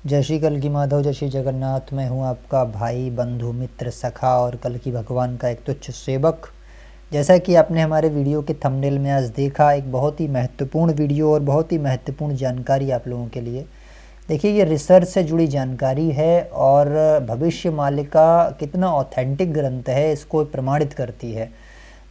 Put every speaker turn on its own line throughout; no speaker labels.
जय श्री कल की माधव, जय श्री जगन्नाथ। मैं हूं आपका भाई, बंधु, मित्र, सखा और कल की भगवान का एक तुच्छ सेवक। जैसा कि आपने हमारे वीडियो के थंबनेल में आज देखा, एक बहुत ही महत्वपूर्ण वीडियो और बहुत ही महत्वपूर्ण जानकारी आप लोगों के लिए। देखिए, ये रिसर्च से जुड़ी जानकारी है और भविष्य मालिका कितना ऑथेंटिक ग्रंथ है इसको प्रमाणित करती है।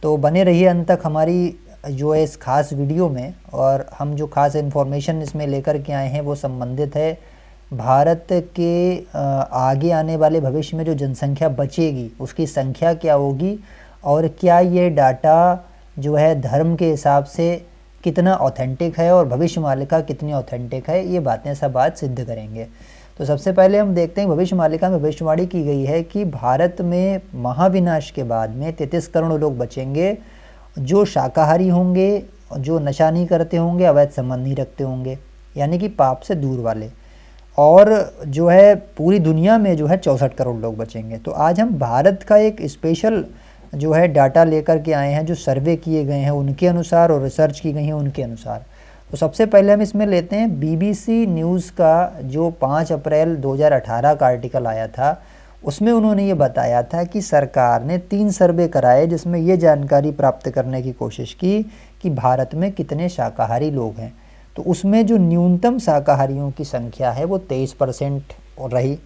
तो बने रहिए अंत तक हमारी जो है इस खास वीडियो में। और हम जो खास इन्फॉर्मेशन इसमें लेकर के आए हैं वो संबंधित है भारत के आगे आने वाले भविष्य में जो जनसंख्या बचेगी उसकी संख्या क्या होगी, और क्या ये डाटा जो है धर्म के हिसाब से कितना ऑथेंटिक है और भविष्य मालिका कितनी ऑथेंटिक है, ये बातें सब आज सिद्ध करेंगे। तो सबसे पहले हम देखते हैं, भविष्य मालिका में भविष्यवाणी की गई है कि भारत में महाविनाश के बाद में 33 करोड़ लोग बचेंगे जो शाकाहारी होंगे, जो नशा नहीं करते होंगे, अवैध संबंध नहीं रखते होंगे, यानी कि पाप से दूर वाले। और जो है पूरी दुनिया में जो है 64 करोड़ लोग बचेंगे। तो आज हम भारत का एक स्पेशल जो है डाटा लेकर के आए हैं, जो सर्वे किए गए हैं उनके अनुसार और रिसर्च की गई हैं उनके अनुसार। तो सबसे पहले हम इसमें लेते हैं बीबीसी न्यूज़ का जो 5 अप्रैल 2018 का आर्टिकल आया था। उसमें उन्होंने ये बताया था कि सरकार ने 3 सर्वे कराए जिसमें ये जानकारी प्राप्त करने की कोशिश की कि भारत में कितने शाकाहारी लोग हैं। तो उसमें जो न्यूनतम शाकाहारियों की संख्या है वो 23% रही।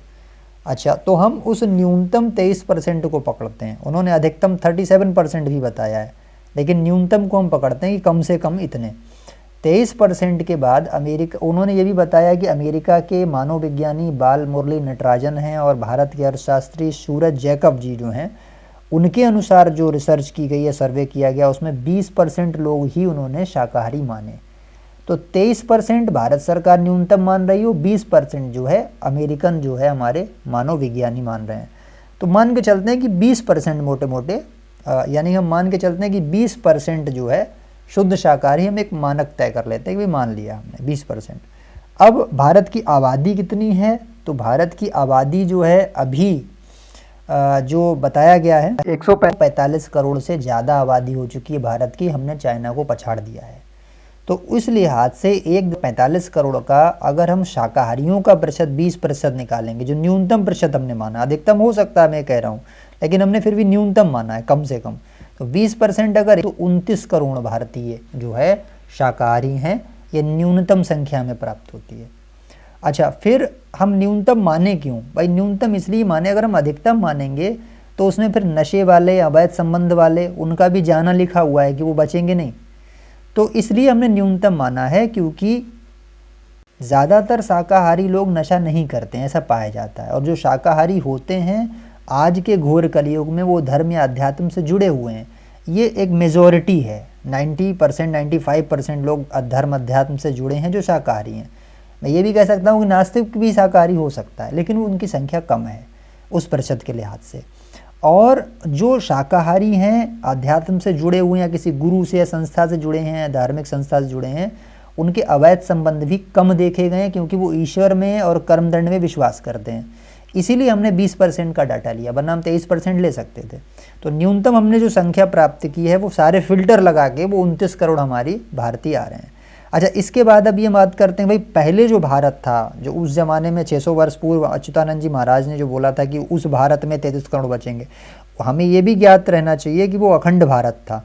अच्छा, तो हम उस न्यूनतम 23% को पकड़ते हैं। उन्होंने अधिकतम 37% भी बताया है, लेकिन न्यूनतम को हम पकड़ते हैं कि कम से कम इतने 23% के बाद अमेरिका। उन्होंने ये भी बताया कि अमेरिका के मानव विज्ञानी बाल मुरली नटराजन हैं और भारत के अर्थशास्त्री सूरज जैकब जी जो हैं, उनके अनुसार जो रिसर्च की गई है, सर्वे किया गया, उसमें 20% लोग ही उन्होंने शाकाहारी माने। तो 23% भारत सरकार न्यूनतम मान रही हो, 20% जो है अमेरिकन जो है हमारे मानव विज्ञानी मान रहे हैं। तो मान के चलते हैं कि 20% मोटे मोटे, यानी हम मान के चलते हैं कि 20% जो है शुद्ध शाकाहारी, हम एक मानक तय कर लेते हैं कि मान लिया हमने 20%। अब भारत की आबादी कितनी है? तो भारत की आबादी जो है अभी जो बताया गया है 145 करोड़ से ज़्यादा आबादी हो चुकी है भारत की। हमने चाइना को पछाड़ दिया है। तो उस लिहाज से 45 करोड़ का अगर हम शाकाहारियों का प्रतिशत 20% निकालेंगे, जो न्यूनतम प्रतिशत हमने माना, अधिकतम हो सकता है मैं कह रहा हूँ, लेकिन हमने फिर भी न्यूनतम माना है कम से कम। तो 20% अगर, तो 29 करोड़ भारतीय जो है शाकाहारी हैं। ये न्यूनतम संख्या में प्राप्त होती है। अच्छा, फिर हम न्यूनतम माने क्यों? भाई न्यूनतम इसलिए माने, अगर हम अधिकतम मानेंगे तो उसमें फिर नशे वाले, अवैध संबंध वाले, उनका भी जाना लिखा हुआ है कि वो बचेंगे नहीं। तो इसलिए हमने न्यूनतम माना है, क्योंकि ज़्यादातर शाकाहारी लोग नशा नहीं करते हैं ऐसा पाया जाता है। और जो शाकाहारी होते हैं आज के घोर कलयुग में वो धर्म या अध्यात्म से जुड़े हुए हैं। ये एक मेजॉरिटी है, 90% 95% लोग धर्म अध्यात्म से जुड़े हैं जो शाकाहारी हैं। मैं ये भी कह सकता हूँ कि नास्तिक भी शाकाहारी हो सकता है, लेकिन उनकी संख्या कम है उस प्रतिशत के लिहाज से। और जो शाकाहारी हैं, अध्यात्म से जुड़े हुए हैं, किसी गुरु से या संस्था से जुड़े हैं, धार्मिक संस्था से जुड़े हैं, उनके अवैध संबंध भी कम देखे गए हैं, क्योंकि वो ईश्वर में और कर्मदंड में विश्वास करते हैं। इसीलिए हमने 20% का डाटा लिया, वरना हम 23% ले सकते थे। तो न्यूनतम हमने जो संख्या प्राप्त की है वो सारे फिल्टर लगा के वो 29 करोड़ हमारी भारतीय आ रहे हैं। अच्छा, इसके बाद अब ये बात करते हैं, भाई पहले जो भारत था, जो उस ज़माने में 600 वर्ष पूर्व अच्युतानंद जी महाराज ने जो बोला था कि उस भारत में 33 करोड़ बचेंगे, हमें ये भी ज्ञात रहना चाहिए कि वो अखंड भारत था।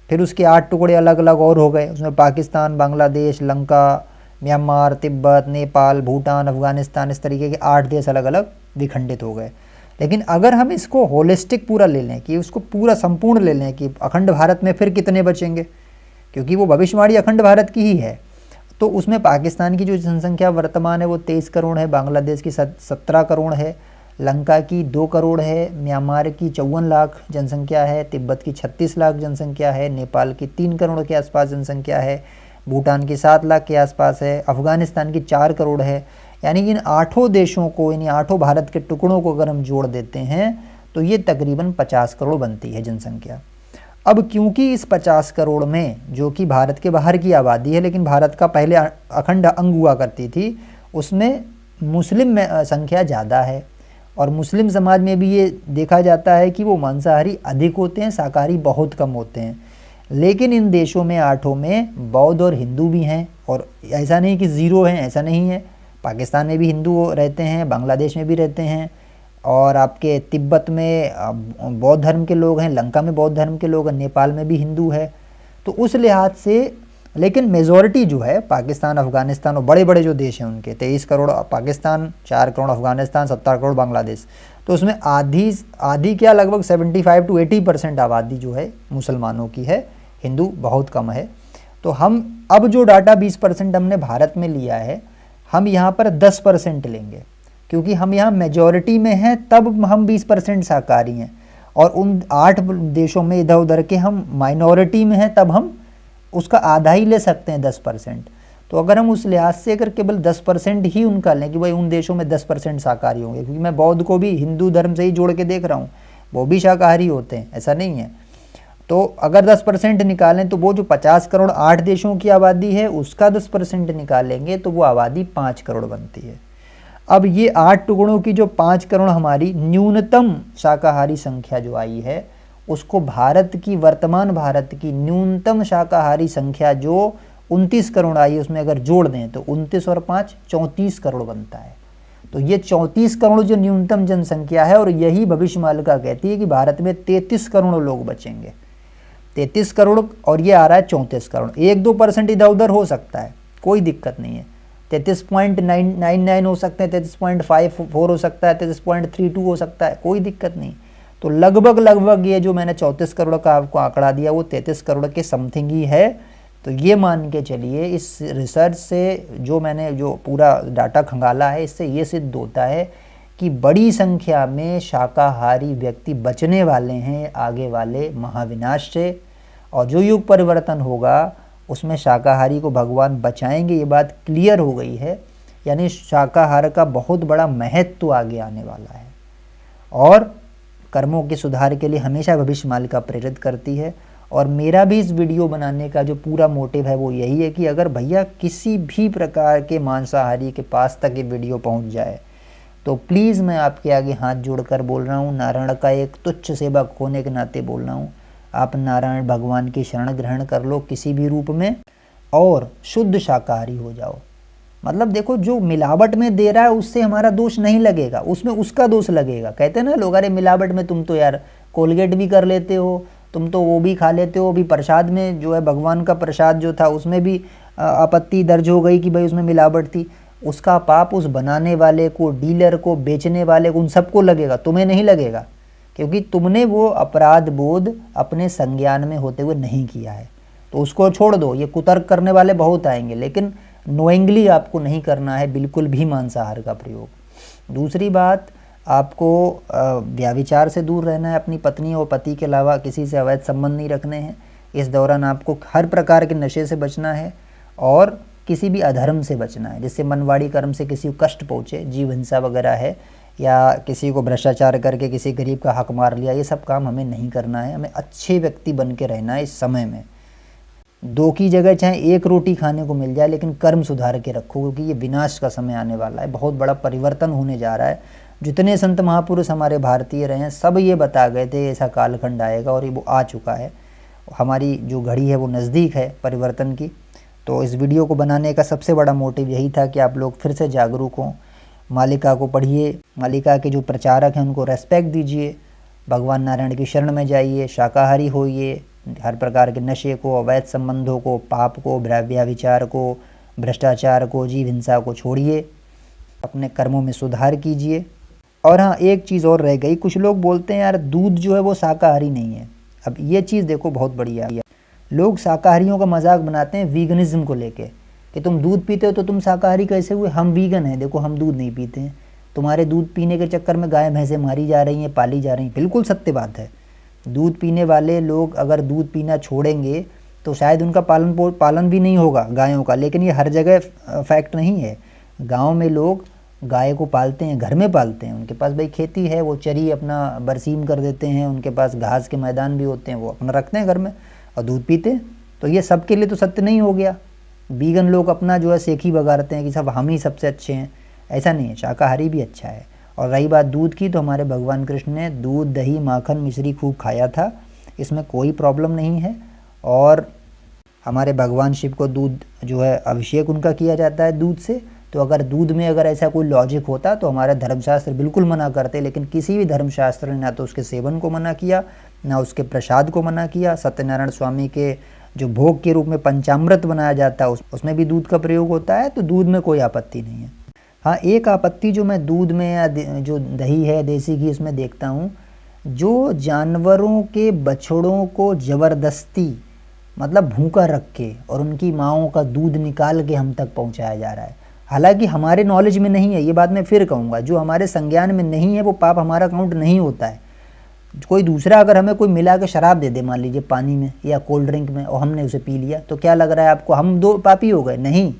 फिर उसके 8 टुकड़े अलग अलग और हो गए, उसमें पाकिस्तान, बांग्लादेश, लंका, म्यांमार, तिब्बत, नेपाल, भूटान, अफगानिस्तान, इस तरीके के 8 देश अलग अलग विखंडित हो गए। लेकिन अगर हम इसको होलिस्टिक पूरा ले लें, कि उसको पूरा संपूर्ण ले लें कि अखंड भारत में फिर कितने बचेंगे, क्योंकि वो भविष्यवाणी अखंड भारत की ही है, तो उसमें पाकिस्तान की जो जनसंख्या वर्तमान है वो 23 करोड़ है, बांग्लादेश की 17 करोड़ है, लंका की 2 करोड़ है, म्यांमार की 54 लाख जनसंख्या है, तिब्बत की 36 लाख जनसंख्या है, नेपाल की 3 करोड़ के आसपास जनसंख्या है, भूटान की 7 लाख के आसपास है, अफगानिस्तान की 4 करोड़ है। यानी कि इन 8 देशों को, इन 8 भारत के टुकड़ों को अगर हम जोड़ देते हैं तो ये तकरीबन 50 करोड़ बनती है जनसंख्या। अब क्योंकि इस 50 करोड़ में, जो कि भारत के बाहर की आबादी है, लेकिन भारत का पहले अखंड अंग हुआ करती थी, उसमें मुस्लिम संख्या ज़्यादा है। और मुस्लिम समाज में भी ये देखा जाता है कि वो मांसाहारी अधिक होते हैं, शाकाहारी बहुत कम होते हैं। लेकिन इन देशों में 8 में बौद्ध और हिंदू भी हैं, और ऐसा नहीं कि ज़ीरो हैं, ऐसा नहीं है। पाकिस्तान में भी हिंदू रहते हैं, बांग्लादेश में भी रहते हैं, और आपके तिब्बत में बौद्ध धर्म के लोग हैं, लंका में बौद्ध धर्म के लोग हैं, नेपाल में भी हिंदू है। तो उस लिहाज से, लेकिन मेजॉरिटी जो है पाकिस्तान, अफ़गानिस्तान और बड़े बड़े जो देश हैं उनके 23 करोड़ पाकिस्तान, 4 करोड़ अफ़गानिस्तान, 17 करोड़ बांग्लादेश, तो उसमें आधी क्या लगभग 75 to 80% आबादी जो है मुसलमानों की है, हिंदू बहुत कम है। तो हम अब जो डाटा 20% हमने भारत में लिया है, हम यहाँ पर 10% लेंगे, क्योंकि हम यहाँ मेजॉरिटी में हैं, तब हम 20% शाकाहारी हैं, और उन 8 देशों में इधर उधर के हम माइनॉरिटी में हैं, तब हम उसका आधा ही ले सकते हैं 10%। तो अगर हम उस लिहाज से अगर केवल 10% ही उनका लें कि भाई उन देशों में 10% शाकाहारी होंगे, क्योंकि मैं बौद्ध को भी हिंदू धर्म से ही जोड़ के देख रहा हूँ, वो भी शाकाहारी होते हैं, ऐसा नहीं है। तो अगर 10% निकालें तो वो जो 50 करोड़ 8 देशों की आबादी है उसका 10% निकालेंगे तो वो आबादी 5 करोड़ बनती है। अब ये 8 टुकड़ों की जो 5 करोड़ हमारी न्यूनतम शाकाहारी संख्या जो आई है, उसको वर्तमान भारत की न्यूनतम शाकाहारी संख्या जो 29 करोड़ आई है उसमें अगर जोड़ दें तो 29 और 5 34 करोड़ बनता है। तो ये 34 करोड़ जो न्यूनतम जनसंख्या है, और यही भविष्यमालिका कहती है कि भारत में 33 करोड़ लोग बचेंगे, 33 करोड़, और ये आ रहा है 34 करोड़। 1-2% इधर उधर हो सकता है, कोई दिक्कत नहीं है, 33.99 हो सकते हैं, 33.54 हो सकता है, 33.32 हो सकता है, कोई दिक्कत नहीं। तो लगभग ये जो मैंने 34 करोड़ का आपको आंकड़ा दिया वो 33 करोड़ के समथिंग ही है। तो ये मान के चलिए, इस रिसर्च से जो मैंने जो पूरा डाटा खंगाला है, इससे ये सिद्ध होता है कि बड़ी संख्या में शाकाहारी व्यक्ति बचने वाले हैं आगे वाले महाविनाश से, और जो युग परिवर्तन होगा उसमें शाकाहारी को भगवान बचाएंगे, ये बात क्लियर हो गई है। यानी शाकाहार का बहुत बड़ा महत्व आगे आने वाला है, और कर्मों के सुधार के लिए हमेशा भविष्यमालिका प्रेरित करती है। और मेरा भी इस वीडियो बनाने का जो पूरा मोटिव है वो यही है कि अगर भैया किसी भी प्रकार के मांसाहारी के पास तक ये वीडियो पहुंच जाए तो प्लीज़ मैं आपके आगे हाथ जोड़कर बोल रहा हूँ, नारायण का एक तुच्छ सेवक होने के नाते बोल रहा हूँ, आप नारायण भगवान की शरण ग्रहण कर लो किसी भी रूप में, और शुद्ध शाकाहारी हो जाओ। मतलब देखो, जो मिलावट में दे रहा है उससे हमारा दोष नहीं लगेगा, उसमें उसका दोष लगेगा। कहते हैं ना लोग, अरे मिलावट में तुम तो यार कोलगेट भी कर लेते हो, तुम तो वो भी खा लेते हो, भी प्रसाद में जो है भगवान का प्रसाद जो था उसमें भी आपत्ति दर्ज हो गई कि भाई उसमें मिलावट थी। उसका पाप उस बनाने वाले को, डीलर को, बेचने वाले को, उन सबको लगेगा, तुम्हें नहीं लगेगा, क्योंकि तुमने वो अपराध बोध अपने संज्ञान में होते हुए नहीं किया है। तो उसको छोड़ दो, ये कुतर्क करने वाले बहुत आएंगे, लेकिन नोइंगली आपको नहीं करना है बिल्कुल भी मांसाहार का प्रयोग। दूसरी बात, आपको व्याभिचार से दूर रहना है, अपनी पत्नी और पति के अलावा किसी से अवैध संबंध नहीं रखने हैं। इस दौरान आपको हर प्रकार के नशे से बचना है, और किसी भी अधर्म से बचना है, जिससे मनवाड़ी कर्म से किसी को कष्ट पहुँचे, जीव हिंसा वगैरह है, या किसी को भ्रष्टाचार करके किसी गरीब का हक मार लिया, ये सब काम हमें नहीं करना है। हमें अच्छे व्यक्ति बन के रहना है। इस समय में 2 की जगह चाहे 1 रोटी खाने को मिल जाए, लेकिन कर्म सुधार के रखो, क्योंकि ये विनाश का समय आने वाला है, बहुत बड़ा परिवर्तन होने जा रहा है। जितने संत महापुरुष हमारे भारतीय रहे हैं सब ये बता गए थे ऐसा कालखंड आएगा, और ये वो आ चुका है। हमारी जो घड़ी है वो नज़दीक है परिवर्तन की। तो इस वीडियो को बनाने का सबसे बड़ा मोटिव यही था कि आप लोग फिर से जागरूक हों, मालिका को पढ़िए, मालिका के जो प्रचारक हैं उनको रेस्पेक्ट दीजिए, भगवान नारायण की शरण में जाइए, शाकाहारी होइए, हर प्रकार के नशे को, अवैध संबंधों को, पाप को, व्याभिचार को, भ्रष्टाचार को, जीव हिंसा को छोड़िए, अपने कर्मों में सुधार कीजिए। और हाँ, एक चीज़ और रह गई, कुछ लोग बोलते हैं यार दूध जो है वो शाकाहारी नहीं है। अब ये चीज़ देखो बहुत बढ़िया है, लोग शाकाहारियों का मजाक बनाते हैं वीगनिज्म को लेके कि तुम दूध पीते हो तो तुम शाकाहारी कैसे हुए, हम वीगन हैं, देखो हम दूध नहीं पीते हैं, तुम्हारे दूध पीने के चक्कर में गाय भैंसें मारी जा रही हैं, पाली जा रही हैं। बिल्कुल सत्य बात है, दूध पीने वाले लोग अगर दूध पीना छोड़ेंगे तो शायद उनका पालन भी नहीं होगा गायों का, लेकिन ये हर जगह फैक्ट नहीं है। गाँव में लोग गाय को पालते हैं, घर में पालते हैं, उनके पास भाई खेती है, वो चरी अपना बरसीम कर देते हैं, उनके पास घास के मैदान भी होते हैं, वो अपना रखते हैं घर में और दूध पीते हैं। तो ये सबके लिए तो सत्य नहीं हो गया। वीगन लोग अपना जो है सेखी बगाड़ते हैं कि सब हम ही सबसे अच्छे हैं, ऐसा नहीं है, शाकाहारी भी अच्छा है। और रही बात दूध की, तो हमारे भगवान कृष्ण ने दूध, दही, माखन, मिश्री खूब खाया था, इसमें कोई प्रॉब्लम नहीं है। और हमारे भगवान शिव को दूध जो है अभिषेक उनका किया जाता है दूध से, तो अगर दूध में अगर ऐसा कोई लॉजिक होता तो हमारे धर्मशास्त्र बिल्कुल मना करते, लेकिन किसी भी धर्मशास्त्र ने ना तो उसके सेवन को मना किया, ना उसके प्रसाद को मना किया। सत्यनारायण स्वामी के जो भोग के रूप में पंचामृत बनाया जाता है उसमें भी दूध का प्रयोग होता है, तो दूध में कोई आपत्ति नहीं है। हाँ, एक आपत्ति जो मैं दूध में या जो दही है, देसी घी, इसमें देखता हूँ, जो जानवरों के बछड़ों को ज़बरदस्ती मतलब भूखा रख के और उनकी माँओं का दूध निकाल के हम तक पहुँचाया जा रहा है। हालांकि हमारे नॉलेज में नहीं है, ये बात मैं फिर कहूँगा, जो हमारे संज्ञान में नहीं है वो पाप हमारा काउंट नहीं होता है। कोई दूसरा अगर हमें कोई मिला के शराब दे दे, मान लीजिए पानी में या कोल्ड ड्रिंक में, और हमने उसे पी लिया, तो क्या लग रहा है आपको हम दो पापी हो गए? नहीं,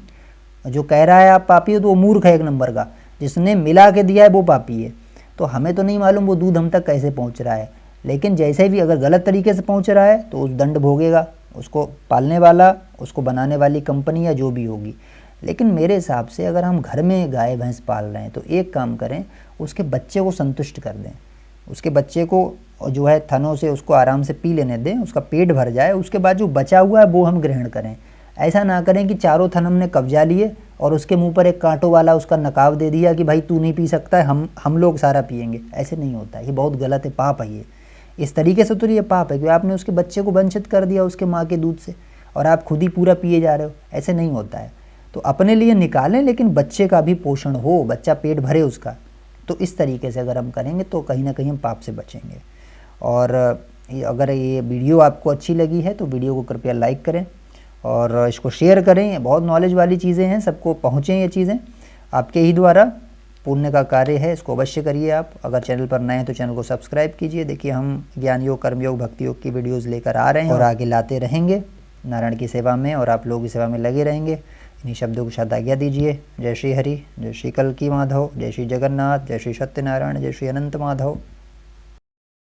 जो कह रहा है आप पापी हो तो वो मूर्ख है एक नंबर का, जिसने मिला के दिया है वो पापी है। तो हमें तो नहीं मालूम वो दूध हम तक कैसे पहुंच रहा है, लेकिन जैसे भी अगर गलत तरीके से पहुंच रहा है तो उस दंड भोगेगा, उसको पालने वाला, उसको बनाने वाली कंपनी या जो भी होगी। लेकिन मेरे हिसाब से अगर हम घर में गाय भैंस पाल रहे हैं तो एक काम करें, उसके बच्चे को संतुष्ट कर दें, उसके बच्चे को जो है थनों से उसको आराम से पी लेने दें, उसका पेट भर जाए, उसके बाद जो बचा हुआ है वो हम ग्रहण करें। ऐसा ना करें कि चारों थन हमने कब्जा लिए और उसके मुंह पर एक कांटों वाला उसका नकाब दे दिया कि भाई तू नहीं पी सकता है, हम लोग सारा पिएंगे। ऐसे नहीं होता है, ये बहुत गलत है, पाप है ये। इस तरीके से तो ये पाप है कि आपने उसके बच्चे को वंचित कर दिया उसके माँ के दूध से और आप खुद ही पूरा पिए जा रहे हो। ऐसे नहीं होता है। तो अपने लिए निकालें, लेकिन बच्चे का भी पोषण हो, बच्चा पेट भरे उसका। तो इस तरीके से अगर हम करेंगे तो कहीं ना कहीं हम पाप से बचेंगे। और अगर ये वीडियो आपको अच्छी लगी है तो वीडियो को कृपया लाइक करें और इसको शेयर करें। बहुत नॉलेज वाली चीज़ें हैं, सबको पहुँचें ये चीज़ें, आपके ही द्वारा पुण्य का कार्य है, इसको अवश्य करिए आप। अगर चैनल पर नए हैं तो चैनल को सब्सक्राइब कीजिए। देखिए हम ज्ञान योग, कर्म योग, भक्ति योग की वीडियोज़ लेकर आ रहे हैं और आगे लाते रहेंगे नारायण की सेवा में, और आप लोगों की सेवा में लगे रहेंगे। इन्हीं शब्दों के साथ आज्ञा दीजिए। जय श्री हरि, जय श्री कल्की माधव, जय श्री जगन्नाथ, जय श्री सत्यनारायण, जय श्री अनंत माधव।